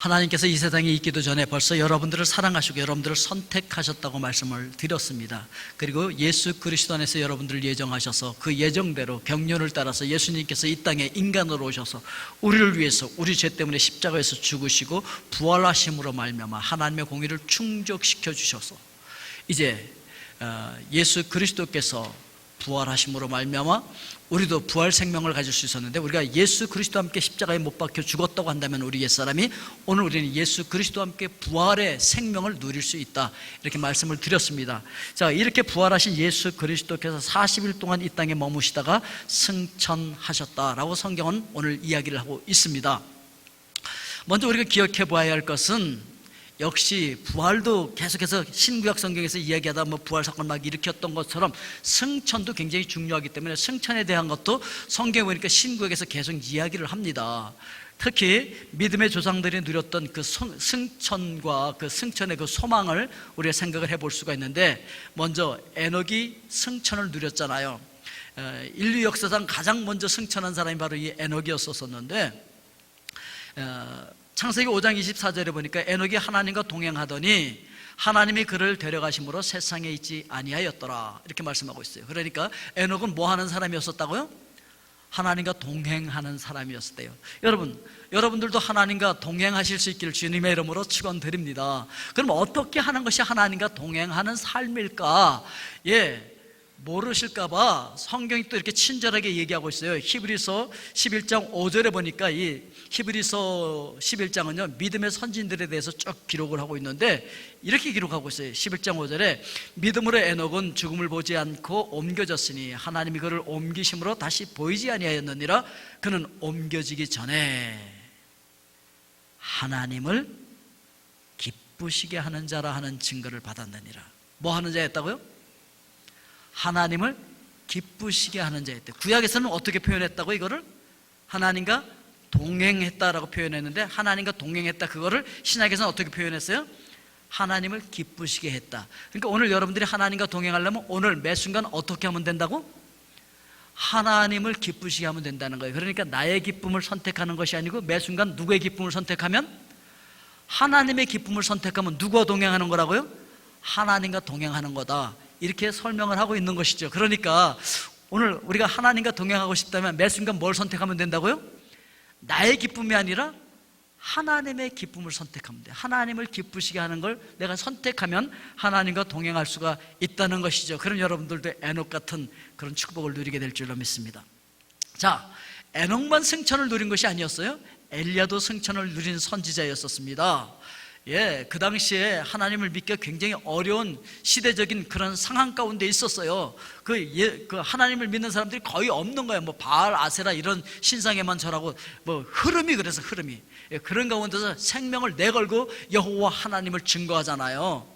하나님께서 이 세상에 있기도 전에 벌써 여러분들을 사랑하시고 여러분들을 선택하셨다고 말씀을 드렸습니다. 그리고 예수 그리스도 안에서 여러분들을 예정하셔서 그 예정대로 경륜을 따라서 예수님께서 이 땅에 인간으로 오셔서 우리를 위해서 우리 죄 때문에 십자가에서 죽으시고 부활하심으로 말미암아 하나님의 공의를 충족시켜 주셔서 이제 예수 그리스도께서 부활하심으로 말미암아 우리도 부활 생명을 가질 수 있었는데, 우리가 예수 그리스도와 함께 십자가에 못 박혀 죽었다고 한다면 우리 옛사람이, 오늘 우리는 예수 그리스도와 함께 부활의 생명을 누릴 수 있다, 이렇게 말씀을 드렸습니다. 자, 이렇게 부활하신 예수 그리스도께서 40일 동안 이 땅에 머무시다가 승천하셨다라고 성경은 오늘 이야기를 하고 있습니다. 먼저 우리가 기억해 봐야 할 것은, 역시 부활도 계속해서 신구약 성경에서 이야기하다 부활 사건 막 일으켰던 것처럼 승천도 굉장히 중요하기 때문에 승천에 대한 것도 성경에 보니까 신구약에서 계속 이야기를 합니다. 특히 믿음의 조상들이 누렸던 그 승천과 그 승천의 그 소망을 우리가 생각을 해볼 수가 있는데, 먼저 에녹이 승천을 누렸잖아요. 인류 역사상 가장 먼저 승천한 사람이 바로 이 에녹이었었는데, 창세기 5장 24절에 보니까 에녹이 하나님과 동행하더니 하나님이 그를 데려가심으로 세상에 있지 아니하였더라, 이렇게 말씀하고 있어요. 그러니까 에녹은 뭐 하는 사람이었었다고요? 하나님과 동행하는 사람이었대요. 여러분들도 하나님과 동행하실 수 있기를 주님의 이름으로 축원드립니다. 그럼 어떻게 하는 것이 하나님과 동행하는 삶일까? 모르실까봐 성경이 또 이렇게 친절하게 얘기하고 있어요. 히브리서 11장 5절에 보니까 이 히브리서 11장은요 믿음의 선진들에 대해서 쭉 기록을 하고 있는데, 이렇게 기록하고 있어요. 11장 5절에 믿음으로 에녹은 죽음을 보지 않고 옮겨졌으니 하나님이 그를 옮기심으로 다시 보이지 아니하였느니라. 그는 옮겨지기 전에 하나님을 기쁘시게 하는 자라 하는 증거를 받았느니라. 뭐 하는 자였다고요? 하나님을 기쁘시게 하는 자였대. 구약에서는 어떻게 표현했다고? 이거를 하나님과 동행했다라고 표현했는데, 하나님과 동행했다, 그거를 신약에서는 어떻게 표현했어요? 하나님을 기쁘시게 했다. 그러니까 오늘 여러분들이 하나님과 동행하려면 오늘 매 순간 어떻게 하면 된다고? 하나님을 기쁘시게 하면 된다는 거예요. 그러니까 나의 기쁨을 선택하는 것이 아니고 매 순간 누구의 기쁨을 선택하면? 하나님의 기쁨을 선택하면 누구와 동행하는 거라고요? 하나님과 동행하는 거다, 이렇게 설명을 하고 있는 것이죠. 그러니까 오늘 우리가 하나님과 동행하고 싶다면 매 순간 뭘 선택하면 된다고요? 나의 기쁨이 아니라 하나님의 기쁨을 선택하면 돼. 하나님을 기쁘시게 하는 걸 내가 선택하면 하나님과 동행할 수가 있다는 것이죠. 그럼 여러분들도 에녹 같은 그런 축복을 누리게 될 줄로 믿습니다. 자, 에녹만 승천을 누린 것이 아니었어요. 엘리야도 승천을 누린 선지자였었습니다. 그 당시에 하나님을 믿기가 굉장히 어려운 시대적인 그런 상황 가운데 있었어요. 그 하나님을 믿는 사람들이 거의 없는 거예요. 바알, 아세라 이런 신상에만 절하고 흐름이, 그래서 흐름이 그런 가운데서 생명을 내걸고 여호와 하나님을 증거하잖아요.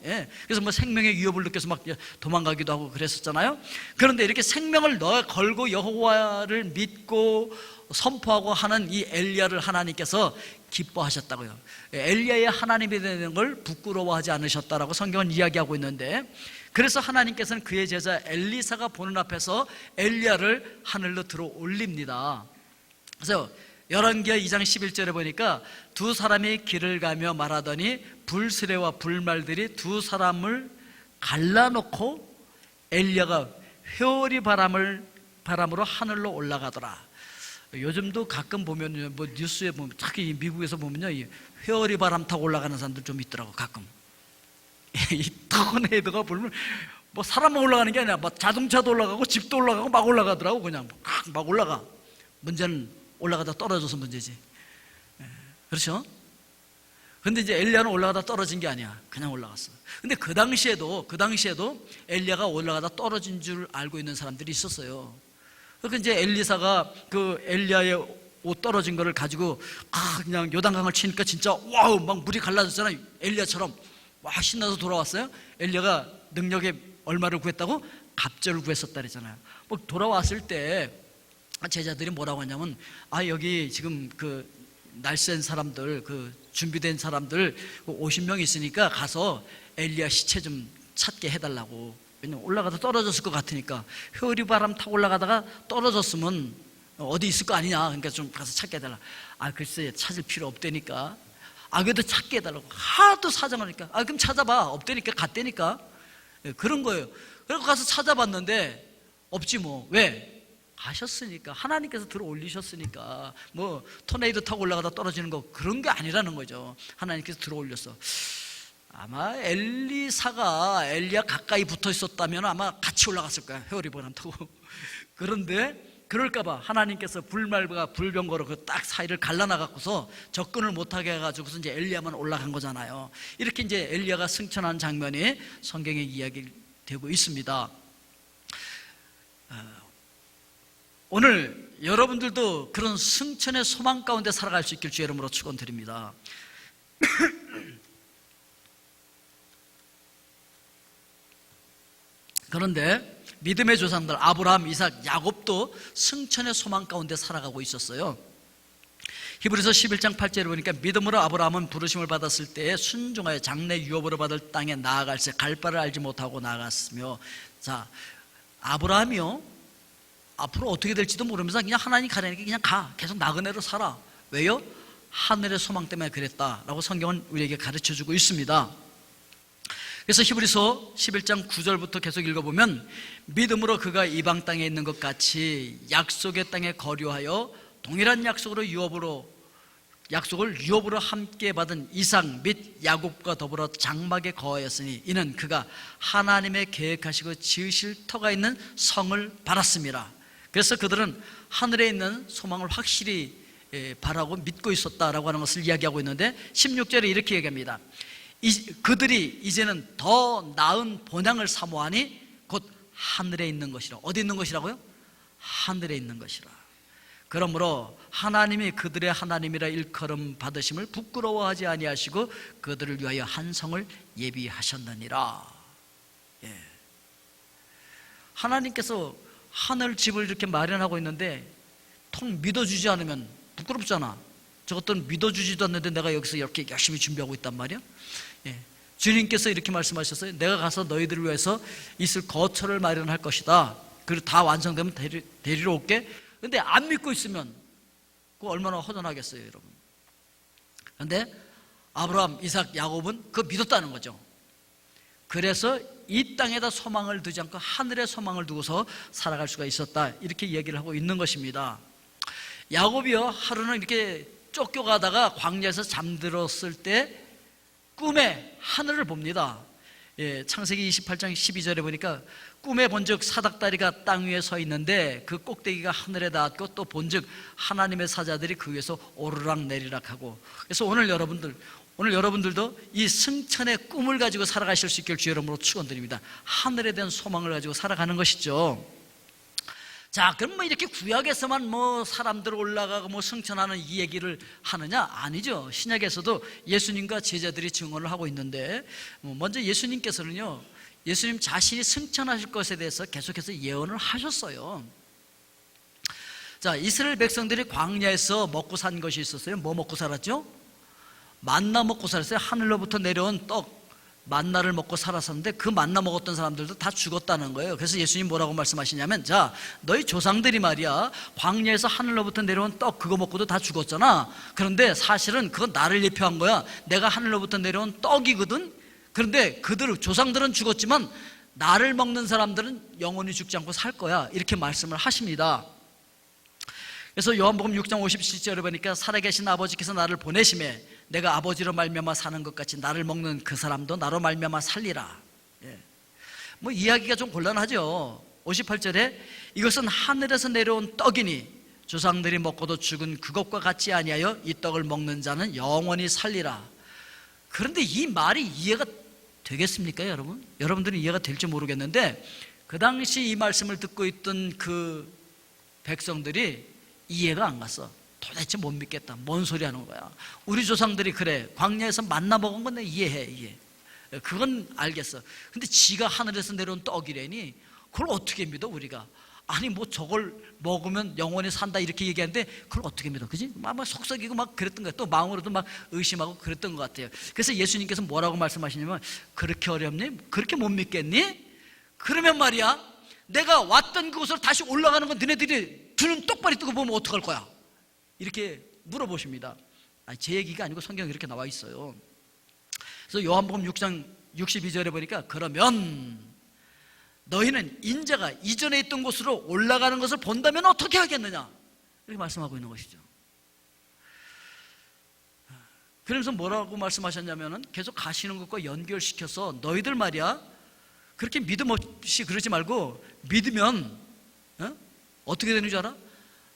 그래서 생명의 위협을 느껴서 막 도망가기도 하고 그랬었잖아요. 그런데 이렇게 생명을 걸고 여호와를 믿고 선포하고 하는 이 엘리야를 하나님께서 기뻐하셨다고요. 엘리야의 하나님이 되는 걸 부끄러워하지 않으셨다라고 성경은 이야기하고 있는데, 그래서 하나님께서는 그의 제자 엘리사가 보는 앞에서 엘리야를 하늘로 들어 올립니다. 그래서 열왕기하 2장 11절에 보니까 두 사람이 길을 가며 말하더니 불수레와 불말들이 두 사람을 갈라놓고 엘리야가 회오리 바람으로 하늘로 올라가더라. 요즘도 가끔 보면 뉴스에 보면, 특히 미국에서 보면요, 이 회오리 바람 타고 올라가는 사람들 좀 있더라고. 가끔 이 터네이도가 보면 사람만 올라가는 게 아니라 자동차도 올라가고 집도 올라가고 막 올라가더라고. 그냥 막 올라가. 문제는 올라가다 떨어져서 문제지. 그렇죠? 근데 이제 엘리야는 올라가다 떨어진 게 아니야. 그냥 올라갔어. 근데 그 당시에도 엘리야가 올라가다 떨어진 줄 알고 있는 사람들이 있었어요. 그러니까 이제 엘리사가 그 엘리야의 옷 떨어진 거를 가지고 그냥 요단강을 치니까 진짜 와우, 막 물이 갈라졌잖아요. 엘리야처럼 와 신나서 돌아왔어요. 엘리야가 능력에 얼마를 구했다고? 갑절을 구했었다 그랬잖아요. 돌아왔을 때 제자들이 뭐라고 하냐면, 여기 지금 그 날쌘 사람들, 그 준비된 사람들 50명 있으니까 가서 엘리야 시체 좀 찾게 해달라고. 왜냐면 올라가다 떨어졌을 것 같으니까. 회오리 바람 타고 올라가다가 떨어졌으면 어디 있을 거 아니냐. 그러니까 좀 가서 찾게 해달라. 글쎄 찾을 필요 없다니까. 그래도 찾게 해달라고 하도 사정하니까 그럼 찾아봐. 없다니까 갔다니까. 그런 거예요. 그래서 가서 찾아봤는데 없지 뭐. 왜? 가셨으니까. 하나님께서 들어 올리셨으니까. 뭐 토네이도 타고 올라가다 떨어지는 거 그런 게 아니라는 거죠. 하나님께서 들어 올렸어. 아마 엘리사가 엘리야 가까이 붙어 있었다면 아마 같이 올라갔을 거야. 회오리바람 타고. 그런데 그럴까봐 하나님께서 불말과 불병거로 그 딱 사이를 갈라놔갖고서 접근을 못하게 해가지고서 이제 엘리야만 올라간 거잖아요. 이렇게 이제 엘리야가 승천한 장면이 성경에 이야기되고 있습니다. 오늘 여러분들도 그런 승천의 소망 가운데 살아갈 수 있길 주의 이름으로 축원드립니다. 그런데 믿음의 조상들 아브라함, 이삭, 야곱도 승천의 소망 가운데 살아가고 있었어요. 히브리서 11장 8절에 보니까 믿음으로 아브라함은 부르심을 받았을 때에 순종하여 장래 유업으로 받을 땅에 나아갈새 갈 바를 알지 못하고 나아갔으며. 자, 아브라함이요 앞으로 어떻게 될지도 모르면서 그냥 하나님 가라니까 그냥 가. 계속 나그네로 살아. 왜요? 하늘의 소망 때문에 그랬다라고 성경은 우리에게 가르쳐주고 있습니다. 그래서 히브리서 11장 9절부터 계속 읽어보면 믿음으로 그가 이방 땅에 있는 것 같이 약속의 땅에 거류하여 동일한 약속을 유업으로 함께 받은 이삭 및 야곱과 더불어 장막에 거하였으니 이는 그가 하나님의 계획하시고 지으실 터가 있는 성을 바랐습니다. 그래서 그들은 하늘에 있는 소망을 확실히 바라고 믿고 있었다라고 하는 것을 이야기하고 있는데 16절에 이렇게 얘기합니다. 그들이 이제는 더 나은 본향을 사모하니 곧 하늘에 있는 것이라. 어디 있는 것이라고요? 하늘에 있는 것이라. 그러므로 하나님이 그들의 하나님이라 일컬음 받으심을 부끄러워하지 아니하시고 그들을 위하여 한 성을 예비하셨느니라. 하나님께서 하늘 집을 이렇게 마련하고 있는데 통 믿어주지 않으면 부끄럽잖아. 저것들은 믿어주지도 않는데 내가 여기서 이렇게 열심히 준비하고 있단 말이야. 주님께서 이렇게 말씀하셨어요. 내가 가서 너희들을 위해서 있을 거처를 마련할 것이다. 그리고 다 완성되면 데리러 올게. 근데 안 믿고 있으면 그거 얼마나 허전하겠어요, 여러분. 그런데 아브라함, 이삭, 야곱은 그거 믿었다는 거죠. 그래서 이 땅에다 소망을 두지 않고 하늘에 소망을 두고서 살아갈 수가 있었다. 이렇게 얘기를 하고 있는 것입니다. 야곱이요, 하루는 이렇게 쫓겨가다가 광야에서 잠들었을 때 꿈에 하늘을 봅니다. 창세기 28장 12절에 보니까 꿈에 본즉 사닥다리가 땅 위에 서 있는데 그 꼭대기가 하늘에 닿았고 또 본즉 하나님의 사자들이 그 위에서 오르락 내리락 하고. 그래서 오늘 여러분들도 이 승천의 꿈을 가지고 살아가실 수 있길 주의 이름으로 축원드립니다. 하늘에 대한 소망을 가지고 살아가는 것이죠. 자, 그럼 뭐 이렇게 구약에서만 뭐 사람들 올라가고 뭐 승천하는 이 얘기를 하느냐? 아니죠. 신약에서도 예수님과 제자들이 증언을 하고 있는데 먼저 예수님께서는요, 예수님 자신이 승천하실 것에 대해서 계속해서 예언을 하셨어요. 자, 이스라엘 백성들이 광야에서 먹고 산 것이 있었어요. 뭐 먹고 살았죠? 만나 먹고 살았어요. 하늘로부터 내려온 떡 만나를 먹고 살았었는데 그 만나 먹었던 사람들도 다 죽었다는 거예요. 그래서 예수님 뭐라고 말씀하시냐면, 자, 너희 조상들이 말이야 광야에서 하늘로부터 내려온 떡 그거 먹고도 다 죽었잖아. 그런데 사실은 그건 나를 예표한 거야. 내가 하늘로부터 내려온 떡이거든. 그런데 그들 조상들은 죽었지만 나를 먹는 사람들은 영원히 죽지 않고 살 거야. 이렇게 말씀을 하십니다. 그래서 요한복음 6장 57절에 보니까 살아계신 아버지께서 나를 보내심에 내가 아버지로 말미암아 사는 것 같이 나를 먹는 그 사람도 나로 말미암아 살리라. 뭐 이야기가 좀 곤란하죠. 58절에 이것은 하늘에서 내려온 떡이니 조상들이 먹고도 죽은 그것과 같지 아니하여 이 떡을 먹는 자는 영원히 살리라. 그런데 이 말이 이해가 되겠습니까, 여러분? 여러분들은 이해가 될지 모르겠는데 그 당시 이 말씀을 듣고 있던 그 백성들이 이해가 안 갔어. 도대체 못 믿겠다. 뭔 소리 하는 거야. 우리 조상들이 그래 광야에서 만나 먹은 건 내가 이해. 그건 알겠어. 근데 지가 하늘에서 내려온 떡이래니 그걸 어떻게 믿어 우리가? 아니 뭐 저걸 먹으면 영원히 산다 이렇게 얘기하는데 그걸 어떻게 믿어? 그지? 막 속썩이고 막 그랬던 거야. 또 마음으로도 막 의심하고 그랬던 것 같아요. 그래서 예수님께서 뭐라고 말씀하시냐면, 그렇게 어렵니? 그렇게 못 믿겠니? 그러면 말이야, 내가 왔던 그곳으로 다시 올라가는 건 너네들이 두는 똑바로 뜨고 보면 어떡할 거야? 이렇게 물어보십니다. 제 얘기가 아니고 성경에 이렇게 나와 있어요. 그래서 요한복음 6장 62절에 보니까 그러면 너희는 인자가 이전에 있던 곳으로 올라가는 것을 본다면 어떻게 하겠느냐 이렇게 말씀하고 있는 것이죠. 그러면서 뭐라고 말씀하셨냐면은 계속 가시는 것과 연결시켜서 너희들 말이야 그렇게 믿음 없이 그러지 말고 믿으면 어떻게 되는 줄 알아?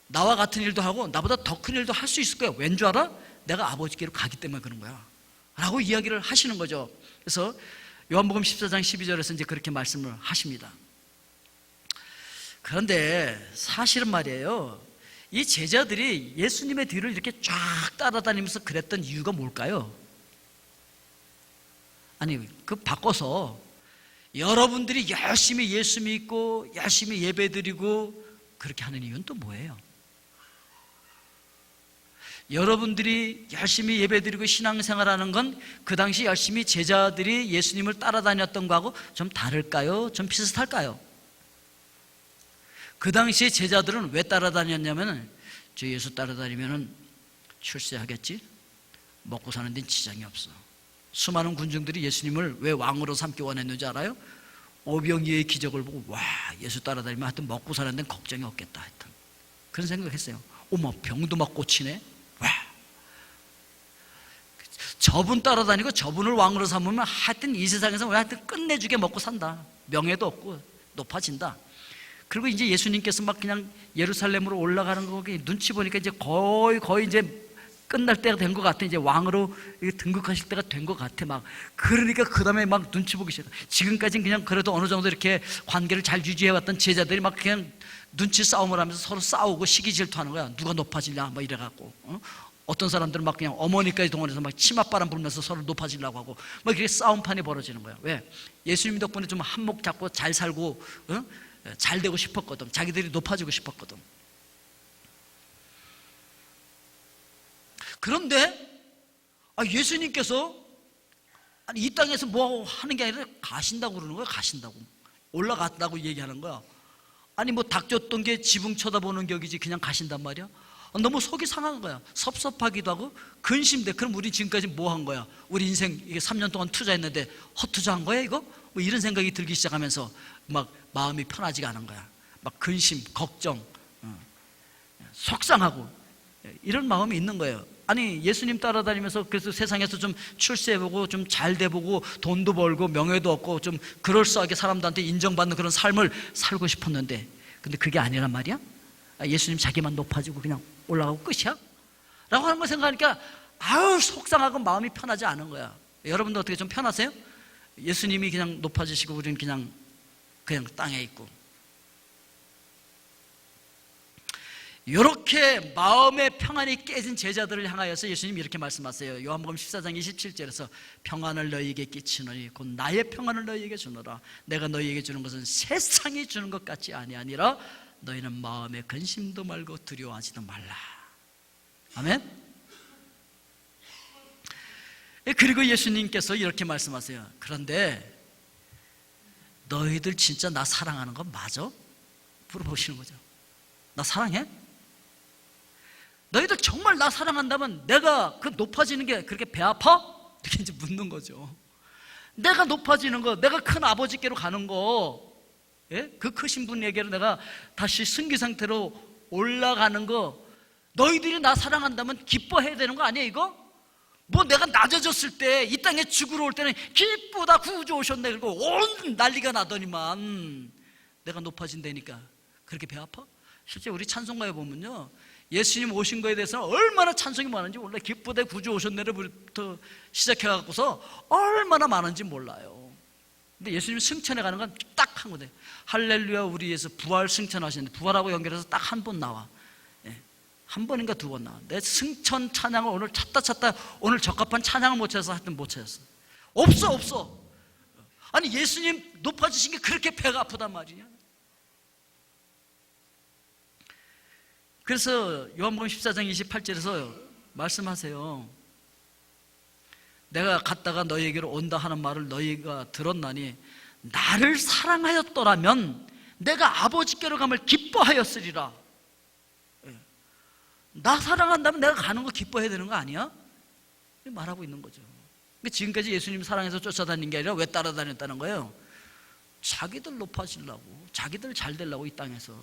나와 같은 일도 하고 나보다 더 큰 일도 할 수 있을 거야. 왠 줄 알아? 내가 아버지께로 가기 때문에 그런 거야 라고 이야기를 하시는 거죠. 그래서 요한복음 14장 12절에서 이제 그렇게 말씀을 하십니다. 그런데 사실은 말이에요, 이 제자들이 예수님의 뒤를 이렇게 쫙 따라다니면서 그랬던 이유가 뭘까요? 아니, 바꿔서 여러분들이 열심히 예수 믿고 열심히 예배드리고 그렇게 하는 이유는 또 뭐예요? 여러분들이 열심히 예배드리고 신앙생활하는 건 그 당시 열심히 제자들이 예수님을 따라다녔던 거하고 좀 다를까요? 좀 비슷할까요? 그 당시 제자들은 왜 따라다녔냐면 저 예수 따라다니면 출세하겠지? 먹고 사는 데는 지장이 없어. 수많은 군중들이 예수님을 왜 왕으로 삼기 원했는지 알아요? 오병이어의 기적을 보고 와, 예수 따라다니면 하여튼 먹고 사는 데는 걱정이 없겠다 하여튼 그런 생각했어요. 어머, 병도 막 고치네. 와, 저분 따라다니고 저분을 왕으로 삼으면 하여튼 이 세상에서 하여튼 끝내주게 먹고 산다. 명예도 없고 높아진다. 그리고 이제 예수님께서 막 그냥 예루살렘으로 올라가는 거 눈치 보니까 이제 거의 이제 끝날 때가 된 것 같아. 이제 왕으로 등극하실 때가 된 것 같아. 막 그러니까 그 다음에 막 눈치 보기 시작. 지금까지는 그냥 그래도 어느 정도 이렇게 관계를 잘 유지해왔던 제자들이 막 그냥 눈치 싸움을 하면서 서로 싸우고 시기 질투하는 거야. 누가 높아지냐 막 이래갖고 어떤 사람들은 막 그냥 어머니까지 동원해서 막 치맛바람 불면서 서로 높아지려고 하고 막 이렇게 싸움판이 벌어지는 거야. 왜? 예수님 덕분에 좀 한몫 잡고 잘 살고 잘 되고 싶었거든. 자기들이 높아지고 싶었거든. 그런데 예수님께서 이 땅에서 뭐 하는 게 아니라 가신다고 그러는 거야. 가신다고, 올라갔다고 얘기하는 거야. 아니 뭐 닥쳤던 게 지붕 쳐다보는 격이지 그냥 가신단 말이야. 너무 속이 상한 거야. 섭섭하기도 하고 근심돼. 그럼 우리 지금까지 뭐 한 거야? 우리 인생 이게 3년 동안 투자했는데 헛투자한 거야 이거? 뭐 이런 생각이 들기 시작하면서 막 마음이 편하지가 않은 거야. 막 근심, 걱정, 속상하고 이런 마음이 있는 거예요. 아니 예수님 따라다니면서 그래서 세상에서 좀 출세해보고 좀 잘 돼보고 돈도 벌고 명예도 얻고 좀 그럴싸하게 사람들한테 인정받는 그런 삶을 살고 싶었는데 근데 그게 아니란 말이야? 예수님 자기만 높아지고 그냥 올라가고 끝이야? 라고 하는 걸 생각하니까 아유 속상하고 마음이 편하지 않은 거야. 여러분도 어떻게 좀 편하세요? 예수님이 그냥 높아지시고 우리는 그냥 땅에 있고. 이렇게 마음의 평안이 깨진 제자들을 향하여서 예수님이 이렇게 말씀하세요. 요한복음 14장 27절에서 평안을 너희에게 끼치노니 곧 나의 평안을 너희에게 주노라. 내가 너희에게 주는 것은 세상이 주는 것 같이 아니하니라. 너희는 마음에 근심도 말고 두려워하지도 말라. 아멘. 그리고 예수님께서 이렇게 말씀하세요. 그런데 너희들 진짜 나 사랑하는 거 맞아? 물어보시는 거죠. 나 사랑해? 너희들 정말 나 사랑한다면 내가 그 높아지는 게 그렇게 배 아파? 이렇게 이제 묻는 거죠. 내가 높아지는 거, 내가 큰 아버지께로 가는 거, 그 크신 분에게로 내가 다시 승기 상태로 올라가는 거, 너희들이 나 사랑한다면 기뻐해야 되는 거 아니야 이거? 뭐 내가 낮아졌을 때 이 땅에 죽으러 올 때는 기쁘다 구주 오셨네 그리고 온 난리가 나더니만 내가 높아진다니까 그렇게 배 아파? 실제 우리 찬송가에 보면요 예수님 오신 거에 대해서 얼마나 찬송이 많은지 몰라요. 기쁘다 구주 오셨네부터 시작해갖고서 얼마나 많은지 몰라요. 근데 예수님 승천해 가는 건 딱 한 거예요. 할렐루야 우리 예수 부활 승천하시는데 부활하고 연결해서 딱 한 번 나와. 한 번인가 두 번 나와. 내 승천 찬양을 오늘 찾다 오늘 적합한 찬양을 못 찾아서 하여튼 못 찾았어. 없어. 아니 예수님 높아지신 게 그렇게 배가 아프단 말이냐. 그래서 요한복음 14장 28절에서 말씀하세요. 내가 갔다가 너희에게로 온다 하는 말을 너희가 들었나니 나를 사랑하였더라면 내가 아버지께로 감을 기뻐하였으리라. 나 사랑한다면 내가 가는 거 기뻐해야 되는 거 아니야? 말하고 있는 거죠. 지금까지 예수님 사랑해서 쫓아다닌 게 아니라 왜 따라다녔다는 거예요? 자기들 높아지려고, 자기들 잘 되려고 이 땅에서.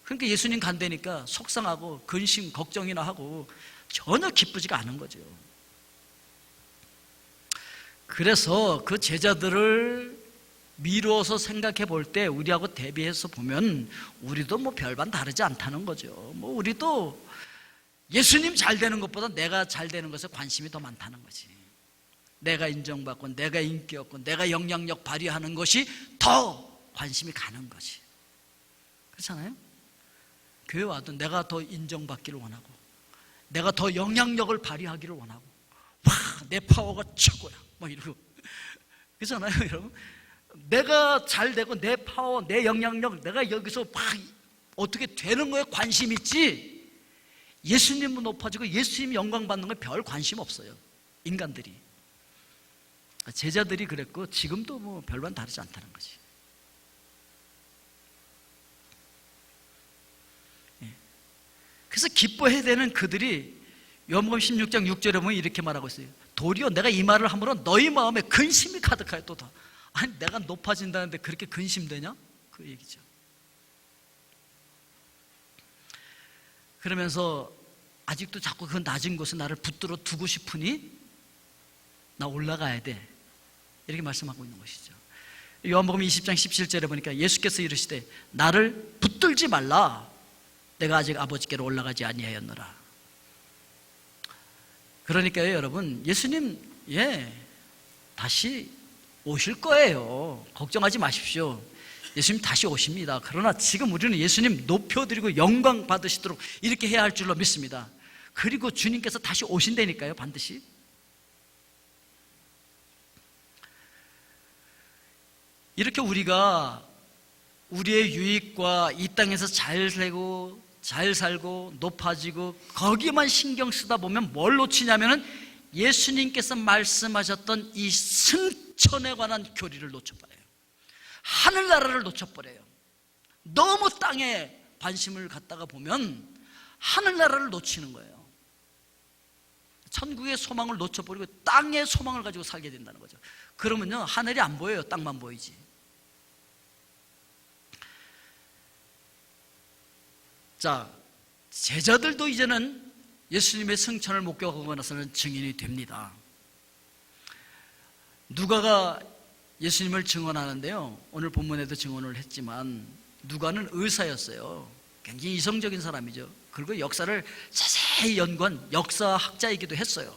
그러니까 예수님 간다니까 속상하고 근심, 걱정이나 하고 전혀 기쁘지가 않은 거죠. 그래서 그 제자들을 미루어서 생각해 볼 때 우리하고 대비해서 보면 우리도 뭐 별반 다르지 않다는 거죠. 뭐 우리도 예수님 잘 되는 것보다 내가 잘 되는 것에 관심이 더 많다는 거지. 내가 인정받고 내가 인기 없고 내가 영향력 발휘하는 것이 더 관심이 가는 거지. 그렇잖아요? 교회 와도 내가 더 인정받기를 원하고 내가 더 영향력을 발휘하기를 원하고 와, 내 파워가 최고야 뭐 이러고 그렇잖아요 여러분? 내가 잘 되고 내 파워, 내 영향력 내가 여기서 막 어떻게 되는 거에 관심 있지 예수님은 높아지고 예수님 영광 받는 거에 별 관심 없어요. 인간들이. 제자들이 그랬고 지금도 뭐 별반 다르지 않다는 거지. 그래서 기뻐해야 되는 그들이 요한복음 16장 6절에 보면 이렇게 말하고 있어요. 도리어 내가 이 말을 함으로 너희 마음에 근심이 가득하여 또 다. 아니 내가 높아진다는데 그렇게 근심되냐? 그 얘기죠. 그러면서 아직도 자꾸 그 낮은 곳에 나를 붙들어 두고 싶으니 나 올라가야 돼 이렇게 말씀하고 있는 것이죠. 요한복음 20장 17절에 보니까 예수께서 이르시되 나를 붙들지 말라 내가 아직 아버지께로 올라가지 아니하였노라. 그러니까요 여러분 예수님 다시 오실 거예요. 걱정하지 마십시오. 예수님 다시 오십니다. 그러나 지금 우리는 예수님 높여드리고 영광 받으시도록 이렇게 해야 할 줄로 믿습니다. 그리고 주님께서 다시 오신다니까요 반드시. 이렇게 우리가 우리의 유익과 이 땅에서 잘 살고 높아지고 거기만 신경 쓰다 보면 뭘 놓치냐면은 예수님께서 말씀하셨던 이 승천에 관한 교리를 놓쳐버려요. 하늘나라를 놓쳐버려요. 너무 땅에 관심을 갖다가 보면 하늘나라를 놓치는 거예요. 천국의 소망을 놓쳐버리고 땅의 소망을 가지고 살게 된다는 거죠. 그러면요 하늘이 안 보여요. 땅만 보이지. 자, 제자들도 이제는 예수님의 승천을 목격하고 나서는 증인이 됩니다. 누가가 예수님을 증언하는데요 오늘 본문에도 증언을 했지만 누가는 의사였어요. 굉장히 이성적인 사람이죠. 그리고 역사를 자세히 연구한 역사학자이기도 했어요.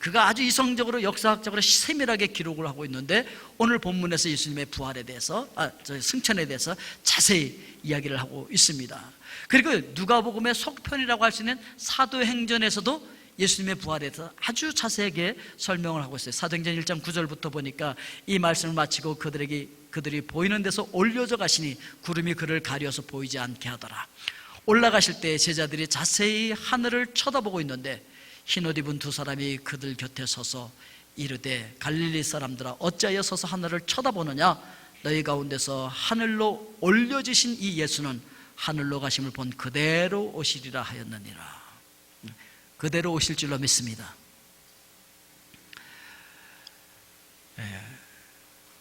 그가 아주 이성적으로 역사학적으로 세밀하게 기록을 하고 있는데 오늘 본문에서 예수님의 부활에 대해서 승천에 대해서 자세히 이야기를 하고 있습니다. 그리고 누가복음의 속편이라고 할 수 있는 사도행전에서도 예수님의 부활에 대해서 아주 자세하게 설명을 하고 있어요. 사도행전 1장 9절부터 보니까 이 말씀을 마치고 그들이 보이는 데서 올려져 가시니 구름이 그를 가려서 보이지 않게 하더라. 올라가실 때 제자들이 자세히 하늘을 쳐다보고 있는데 흰옷 입은 두 사람이 그들 곁에 서서 이르되 갈릴리 사람들아 어찌하여 서서 하늘을 쳐다보느냐 너희 가운데서 하늘로 올려지신 이 예수는 하늘로 가심을 본 그대로 오시리라 하였느니라. 그대로 오실 줄로 믿습니다.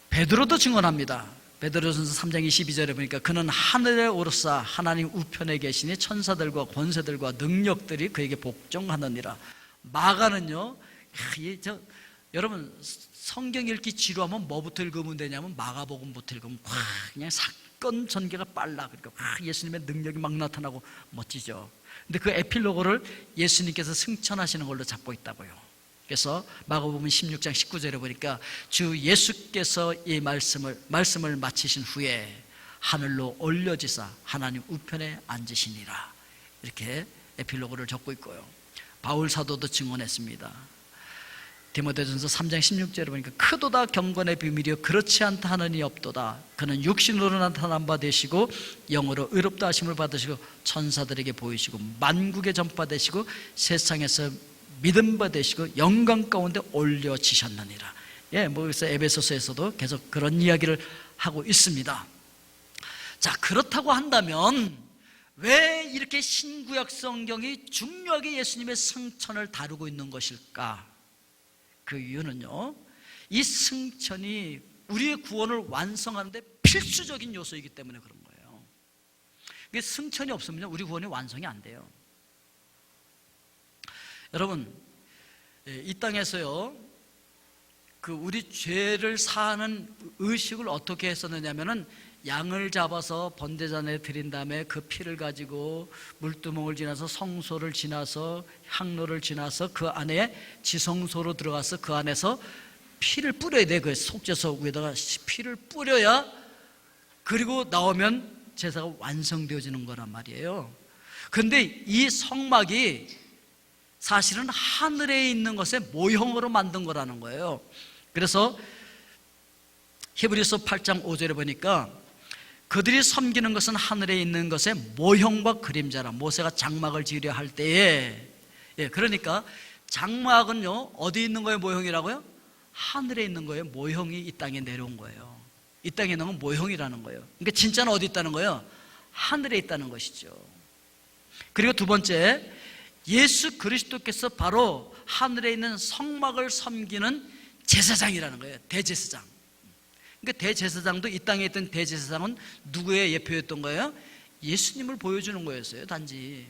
베드로도 증언합니다. 베드로전서 3장 22절에 보니까 그는 하늘에 오르사 하나님 우편에 계시니 천사들과 권세들과 능력들이 그에게 복종하느니라. 마가는요 여러분 성경 읽기 지루하면 뭐부터 읽으면 되냐면 마가복음부터 읽으면 그냥 사건 전개가 빨라. 그러니까 예수님의 능력이 막 나타나고 멋지죠. 근데 그 에필로그를 예수님께서 승천하시는 걸로 잡고 있다고요. 그래서 마가복음 16장 19절에 보니까 주 예수께서 이 말씀을 마치신 후에 하늘로 올려지사 하나님 우편에 앉으시니라. 이렇게 에필로그를 적고 있고요. 바울 사도도 증언했습니다. 디모데전서 3장 16절에 보니까 크도다 경건의 비밀이요 그렇지 않다 하느니 없도다. 그는 육신으로 나타난 바 되시고 영으로 의롭다 하심을 받으시고 천사들에게 보이시고 만국에 전파되시고 세상에서 믿음 바 되시고 영광 가운데 올려지셨느니라. 그래서 에베소서에서도 계속 그런 이야기를 하고 있습니다. 자, 그렇다고 한다면 왜 이렇게 신구약 성경이 중요하게 예수님의 승천을 다루고 있는 것일까? 그 이유는요, 이 승천이 우리의 구원을 완성하는데 필수적인 요소이기 때문에 그런 거예요. 이게 승천이 없으면 우리 구원이 완성이 안 돼요. 여러분, 이 땅에서요, 우리 죄를 사하는 의식을 어떻게 했었느냐면은, 양을 잡아서 번제잔에 드린 다음에 그 피를 가지고 물두멍을 지나서 성소를 지나서 항로를 지나서 그 안에 지성소로 들어가서 그 안에서 피를 뿌려야 돼. 그 속죄소 위에다가 피를 뿌려야, 그리고 나오면 제사가 완성되어지는 거란 말이에요. 그런데 이 성막이 사실은 하늘에 있는 것의 모형으로 만든 거라는 거예요. 그래서 히브리서 8장 5절에 보니까 그들이 섬기는 것은 하늘에 있는 것의 모형과 그림자라. 모세가 장막을 지으려 할 때에, 그러니까 장막은요, 어디 있는 거예요? 모형이라고요? 하늘에 있는 거예요. 모형이 이 땅에 내려온 거예요. 이 땅에 있는 건 모형이라는 거예요. 그러니까 진짜는 어디 있다는 거예요? 하늘에 있다는 것이죠. 그리고 두 번째, 예수 그리스도께서 바로 하늘에 있는 성막을 섬기는 제사장이라는 거예요. 대제사장. 그러니까 대제사장도, 이 땅에 있던 대제사장은 누구의 예표였던 거예요? 예수님을 보여주는 거였어요, 단지.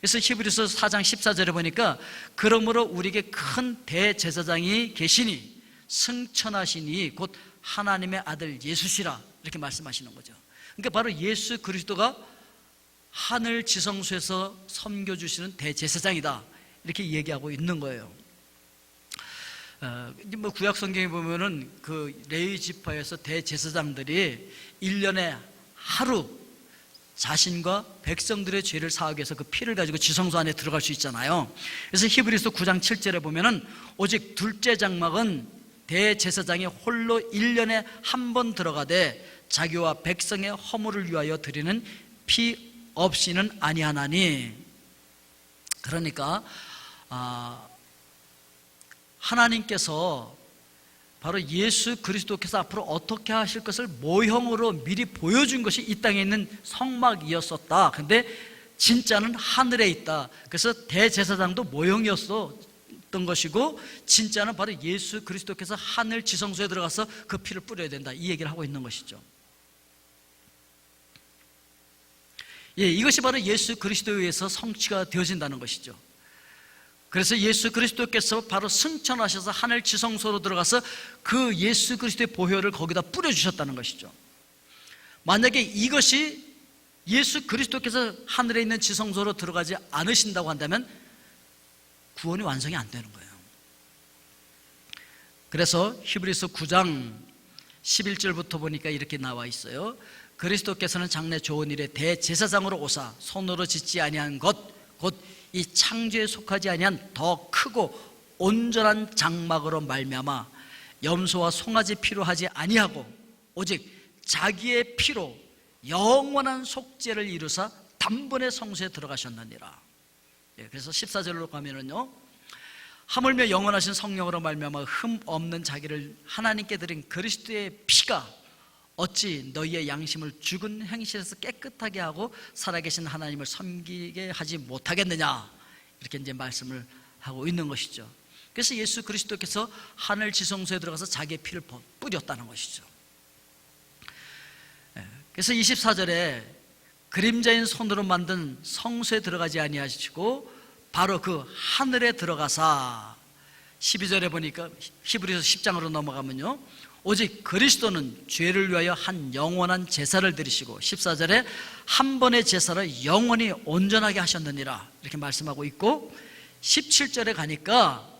그래서 히브리서 4장 14절에 보니까 그러므로 우리에게 큰 대제사장이 계시니 승천하시니 곧 하나님의 아들 예수시라, 이렇게 말씀하시는 거죠. 그러니까 바로 예수 그리스도가 하늘 지성소에서 섬겨주시는 대제사장이다, 이렇게 얘기하고 있는 거예요. 구약 성경에 보면은 그 레위 지파에서 대제사장들이 1년에 하루 자신과 백성들의 죄를 사하기 위해서 그 피를 가지고 지성소 안에 들어갈 수 있잖아요. 그래서 히브리서 9장 7절에 보면은 오직 둘째 장막은 대제사장이 홀로 1년에 한 번 들어가되 자기와 백성의 허물을 위하여 드리는 피 없이는 아니하나니. 그러니까 하나님께서 바로 예수 그리스도께서 앞으로 어떻게 하실 것을 모형으로 미리 보여준 것이 이 땅에 있는 성막이었었다. 근데 진짜는 하늘에 있다. 그래서 대제사장도 모형이었던 것이고, 진짜는 바로 예수 그리스도께서 하늘 지성소에 들어가서 그 피를 뿌려야 된다, 이 얘기를 하고 있는 것이죠. 이것이 바로 예수 그리스도에 의해서 성취가 되어진다는 것이죠. 그래서 예수 그리스도께서 바로 승천하셔서 하늘 지성소로 들어가서 그 예수 그리스도의 보혈을 거기다 뿌려주셨다는 것이죠. 만약에 이것이 예수 그리스도께서 하늘에 있는 지성소로 들어가지 않으신다고 한다면 구원이 완성이 안 되는 거예요. 그래서 히브리서 9장 11절부터 보니까 이렇게 나와 있어요. 그리스도께서는 장래 좋은 일에 대제사장으로 오사 손으로 짓지 아니한 것 곧 이 창조에 속하지 아니한 더 크고 온전한 장막으로 말미암아 염소와 송아지 피로 하지 아니하고 오직 자기의 피로 영원한 속죄를 이루사 단번에 성소에 들어가셨느니라. 그래서 14절로 가면은요, 하물며 영원하신 성령으로 말미암아 흠 없는 자기를 하나님께 드린 그리스도의 피가 어찌 너희의 양심을 죽은 행실에서 깨끗하게 하고 살아계신 하나님을 섬기게 하지 못하겠느냐, 이렇게 이제 말씀을 하고 있는 것이죠. 그래서 예수 그리스도께서 하늘 지성소에 들어가서 자기의 피를 뿌렸다는 것이죠. 그래서 24절에 그림자인 손으로 만든 성소에 들어가지 아니하시고 바로 그 하늘에 들어가사, 12절에 보니까 히브리서 10장으로 넘어가면요, 오직 그리스도는 죄를 위하여 한 영원한 제사를 드리시고 14절에 한 번의 제사를 영원히 온전하게 하셨느니라, 이렇게 말씀하고 있고, 17절에 가니까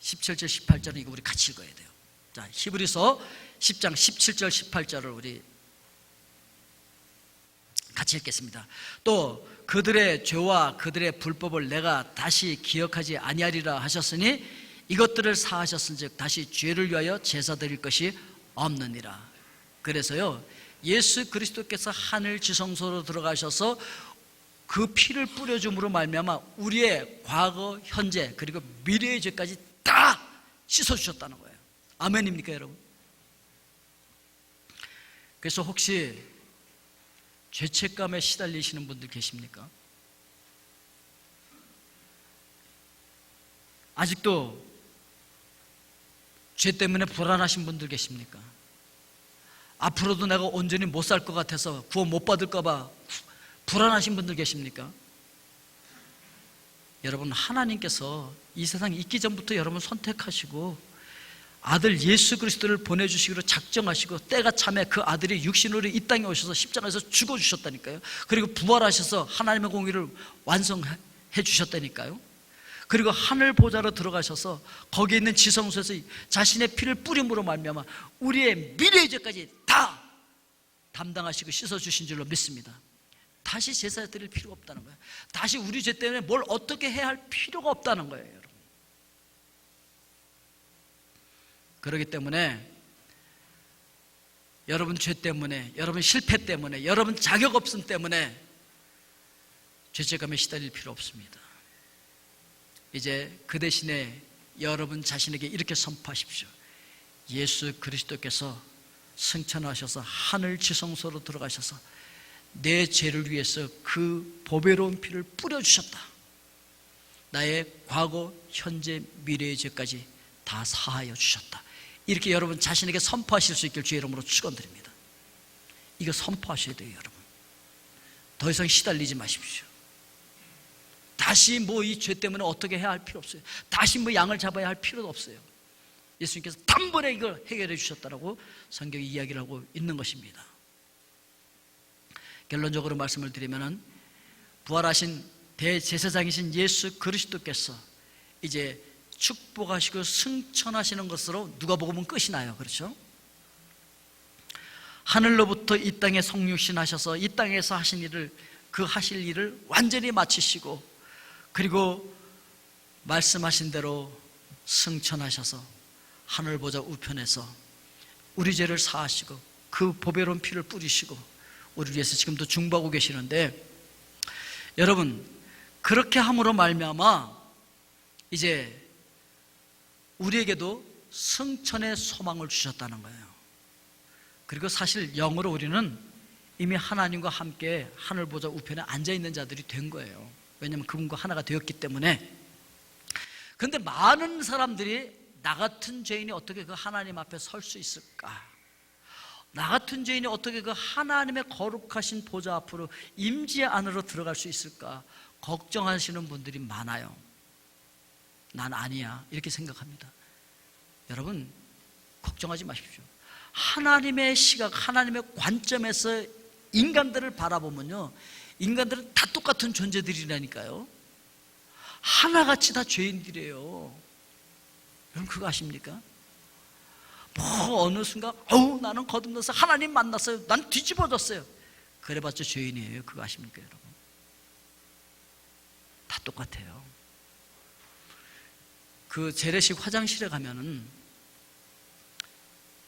17절 18절은 이거 우리 같이 읽어야 돼요. 자, 히브리서 10장 17절 18절을 우리 같이 읽겠습니다. 또 그들의 죄와 그들의 불법을 내가 다시 기억하지 아니하리라 하셨으니 이것들을 사하셨은즉 다시 죄를 위하여 제사 드릴 것이 없느니라. 그래서요, 예수 그리스도께서 하늘 지성소로 들어가셔서 그 피를 뿌려줌으로 말미암아 우리의 과거, 현재 그리고 미래의 죄까지 다 씻어주셨다는 거예요. 아멘입니까, 여러분? 그래서 혹시 죄책감에 시달리시는 분들 계십니까? 아직도 죄 때문에 불안하신 분들 계십니까? 앞으로도 내가 온전히 못 살 것 같아서 구원 못 받을까 봐 불안하신 분들 계십니까? 여러분, 하나님께서 이 세상에 있기 전부터 여러분 선택하시고 아들 예수 그리스도를 보내주시기로 작정하시고 때가 참에 그 아들이 육신으로 이 땅에 오셔서 십자가에서 죽어주셨다니까요. 그리고 부활하셔서 하나님의 공의를 완성해 주셨다니까요. 그리고 하늘 보좌로 들어가셔서 거기에 있는 지성소에서 자신의 피를 뿌림으로 말미암아 우리의 미래의 죄까지 다 담당하시고 씻어주신 줄로 믿습니다. 다시 제사 드릴 필요가 없다는 거예요. 다시 우리 죄 때문에 뭘 어떻게 해야 할 필요가 없다는 거예요, 여러분. 그렇기 때문에 여러분 죄 때문에, 여러분 실패 때문에, 여러분 자격 없음 때문에 죄책감에 시달릴 필요 없습니다. 이제 그 대신에 여러분 자신에게 이렇게 선포하십시오. 예수 그리스도께서 승천하셔서 하늘 지성소로 들어가셔서 내 죄를 위해서 그 보배로운 피를 뿌려주셨다. 나의 과거, 현재, 미래의 죄까지 다 사하여 주셨다. 이렇게 여러분 자신에게 선포하실 수 있길 주의 이름으로 축원드립니다. 이거 선포하셔야 돼요, 여러분. 더 이상 시달리지 마십시오. 다시 뭐 이 죄 때문에 어떻게 해야 할 필요 없어요. 다시 뭐 양을 잡아야 할 필요도 없어요. 예수님께서 단번에 이걸 해결해 주셨다라고 성경이 이야기를 하고 있는 것입니다. 결론적으로 말씀을 드리면은 부활하신 대제사장이신 예수 그리스도께서 이제 축복하시고 승천하시는 것으로 누가복음은 끝이 나요. 그렇죠? 하늘로부터 이 땅에 성육신 하셔서 이 땅에서 하신 일을, 그 하실 일을 완전히 마치시고, 그리고 말씀하신 대로 승천하셔서 하늘 보좌 우편에서 우리 죄를 사하시고 그 보배로운 피를 뿌리시고 우리를 위해서 지금도 중보하고 계시는데, 여러분 그렇게 함으로 말미암아 이제 우리에게도 승천의 소망을 주셨다는 거예요. 그리고 사실 영어로 우리는 이미 하나님과 함께 하늘 보좌 우편에 앉아있는 자들이 된 거예요. 왜냐하면 그분과 하나가 되었기 때문에. 그런데 많은 사람들이 나 같은 죄인이 어떻게 그 하나님 앞에 설 수 있을까? 나 같은 죄인이 어떻게 그 하나님의 거룩하신 보좌 앞으로 임재 안으로 들어갈 수 있을까? 걱정하시는 분들이 많아요. 난 아니야, 이렇게 생각합니다. 여러분 걱정하지 마십시오. 하나님의 시각, 하나님의 관점에서 인간들을 바라보면요, 인간들은 다 똑같은 존재들이라니까요. 하나같이 다 죄인들이에요. 여러분 그거 아십니까? 뭐 어느 순간 나는 거듭나서 하나님 만났어요, 난 뒤집어졌어요, 그래봤자 죄인이에요. 그거 아십니까, 여러분? 다 똑같아요. 그 재래식 화장실에 가면은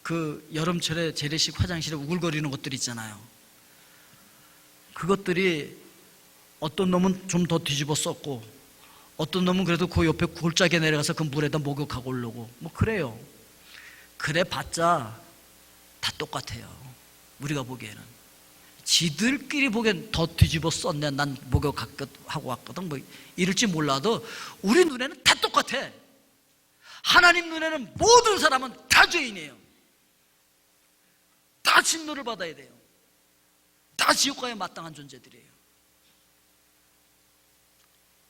그 여름철에 재래식 화장실에 우글거리는 것들 있잖아요. 그것들이 어떤 놈은 좀 더 뒤집어 썼고 어떤 놈은 그래도 그 옆에 골짜기에 내려가서 그 물에다 목욕하고 오려고 뭐 그래요. 그래 봤자 다 똑같아요. 우리가 보기에는 지들끼리 보기엔 더 뒤집어 썼네, 난 목욕하고 왔거든, 뭐 이럴지 몰라도 우리 눈에는 다 똑같아. 하나님 눈에는 모든 사람은 다 죄인이에요. 다 진노를 받아야 돼요. 다 지옥가에 마땅한 존재들이에요.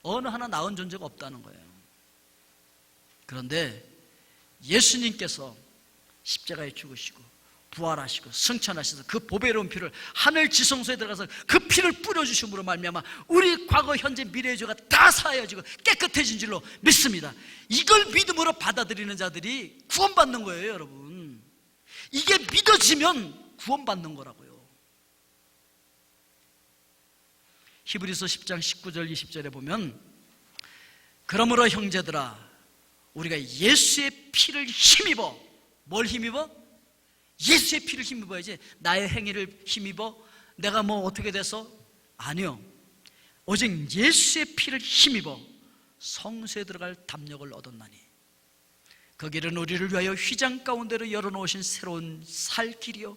어느 하나 나은 존재가 없다는 거예요. 그런데 예수님께서 십자가에 죽으시고 부활하시고 승천하셔서 그 보배로운 피를 하늘 지성소에 들어가서 그 피를 뿌려주심으로 말미암아 우리 과거 현재 미래의 죄가 다 사하여지고 깨끗해진 줄로 믿습니다. 이걸 믿음으로 받아들이는 자들이 구원받는 거예요, 여러분. 이게 믿어지면 구원받는 거라고요. 히브리서 10장 19절 20절에 보면, 그러므로 형제들아 우리가 예수의 피를 힘입어, 뭘 힘입어? 예수의 피를 힘입어야지 나의 행위를 힘입어 내가 뭐 어떻게 돼서? 아니요. 오직 예수의 피를 힘입어 성소에 들어갈 담력을 얻었나니 그 길은 우리를 위하여 휘장 가운데로 열어놓으신 새로운 살 길이요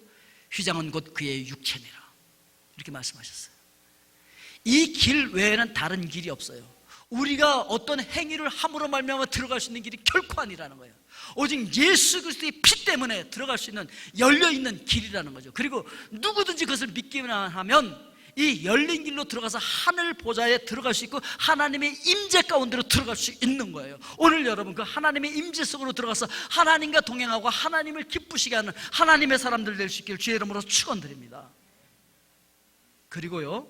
휘장은 곧 그의 육체니라. 이렇게 말씀하셨어요. 이 길 외에는 다른 길이 없어요. 우리가 어떤 행위를 함으로 말미암아 들어갈 수 있는 길이 결코 아니라는 거예요. 오직 예수 그리스도의 피 때문에 들어갈 수 있는 열려있는 길이라는 거죠. 그리고 누구든지 그것을 믿기만 하면 이 열린 길로 들어가서 하늘 보좌에 들어갈 수 있고 하나님의 임재 가운데로 들어갈 수 있는 거예요. 오늘 여러분 그 하나님의 임재 속으로 들어가서 하나님과 동행하고 하나님을 기쁘시게 하는 하나님의 사람들 될 수 있기를 주의 이름으로 축원드립니다. 그리고요,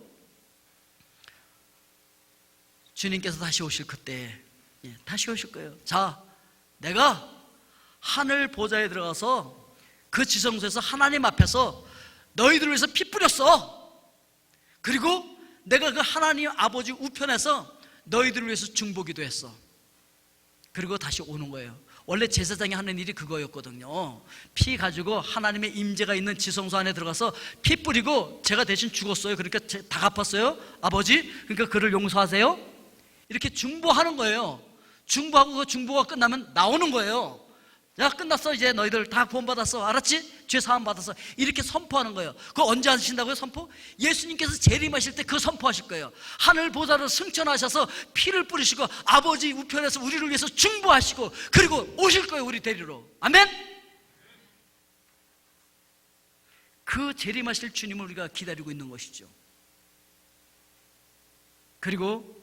주님께서 다시 오실 그때, 다시 오실 거예요. 자, 내가 하늘 보좌에 들어가서 그 지성소에서 하나님 앞에서 너희들을 위해서 피 뿌렸어. 그리고 내가 그 하나님 아버지 우편에서 너희들을 위해서 중보기도 했어. 그리고 다시 오는 거예요. 원래 제사장이 하는 일이 그거였거든요. 피 가지고 하나님의 임재가 있는 지성소 안에 들어가서 피 뿌리고 제가 대신 죽었어요. 그러니까 다 갚았어요. 아버지, 그러니까 그를 용서하세요. 이렇게 중보하는 거예요. 중보하고 그 중보가 끝나면 나오는 거예요. 야, 끝났어. 이제 너희들 다 구원받았어. 알았지? 죄 사함 받았어. 이렇게 선포하는 거예요. 그거 언제 하신다고요? 선포? 예수님께서 재림하실 때 그 선포하실 거예요. 하늘 보좌로 승천하셔서 피를 뿌리시고 아버지 우편에서 우리를 위해서 중보하시고 그리고 오실 거예요. 우리 데리러. 아멘? 그 재림하실 주님을 우리가 기다리고 있는 것이죠. 그리고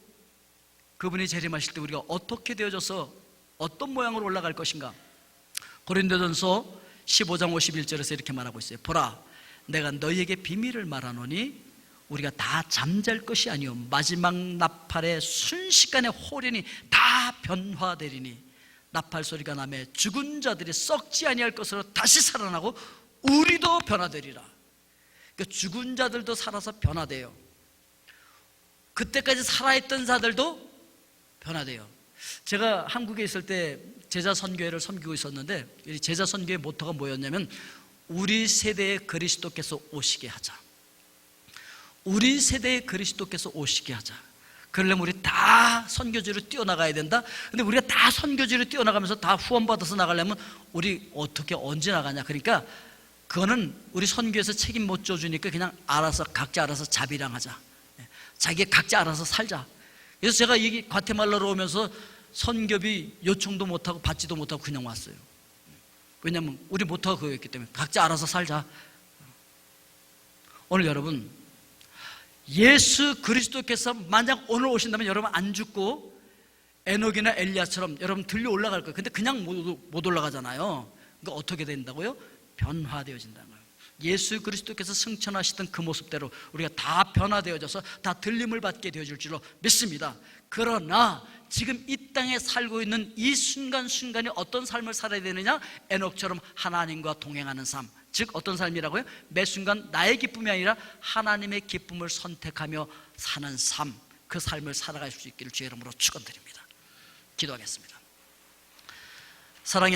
그분이 재림하실 때 우리가 어떻게 되어져서 어떤 모양으로 올라갈 것인가? 고린도전서 15장 51절에서 이렇게 말하고 있어요. 보라, 내가 너희에게 비밀을 말하노니 우리가 다 잠잘 것이 아니요 마지막 나팔의 순식간에 호련히 다 변화되리니 나팔 소리가 나매 죽은 자들이 썩지 아니할 것으로 다시 살아나고 우리도 변화되리라. 그러니까 죽은 자들도 살아서 변화돼요. 그때까지 살아있던 자들도 변화돼요. 제가 한국에 있을 때 제자 선교회를 섬기고 있었는데 이 제자 선교회 모토가 뭐였냐면 우리 세대에 그리스도께서 오시게 하자. 우리 세대에 그리스도께서 오시게 하자. 그러려면 우리 다 선교지로 뛰어나가야 된다. 근데 우리가 다 선교지로 뛰어나가면서 다 후원받아서 나가려면 우리 어떻게 언제 나가냐. 그러니까 그거는 우리 선교에서 책임 못 져주니까 그냥 알아서 각자 알아서 자비랑 하자. 자기가 각자 알아서 살자. 그래서 제가 이 과테말라로 오면서 선교비 요청도 못하고 받지도 못하고 그냥 왔어요. 왜냐하면 우리 모토가 그거였기 때문에 각자 알아서 살자. 오늘 여러분 예수 그리스도께서 만약 오늘 오신다면 여러분 안 죽고 에녹이나 엘리야처럼 여러분 들려 올라갈 거예요. 근데 그냥 못 올라가잖아요. 그러니까 어떻게 된다고요? 변화되어진다는 거예요. 예수 그리스도께서 승천하시던 그 모습대로 우리가 다 변화되어져서 다 들림을 받게 되어질 줄로 믿습니다. 그러나 지금 이 땅에 살고 있는 이 순간순간이 어떤 삶을 살아야 되느냐? 에녹처럼 하나님과 동행하는 삶. 즉 어떤 삶이라고요? 매 순간 나의 기쁨이 아니라 하나님의 기쁨을 선택하며 사는 삶. 그 삶을 살아갈 수 있기를 주의 이름으로 축원드립니다. 기도하겠습니다. 사랑의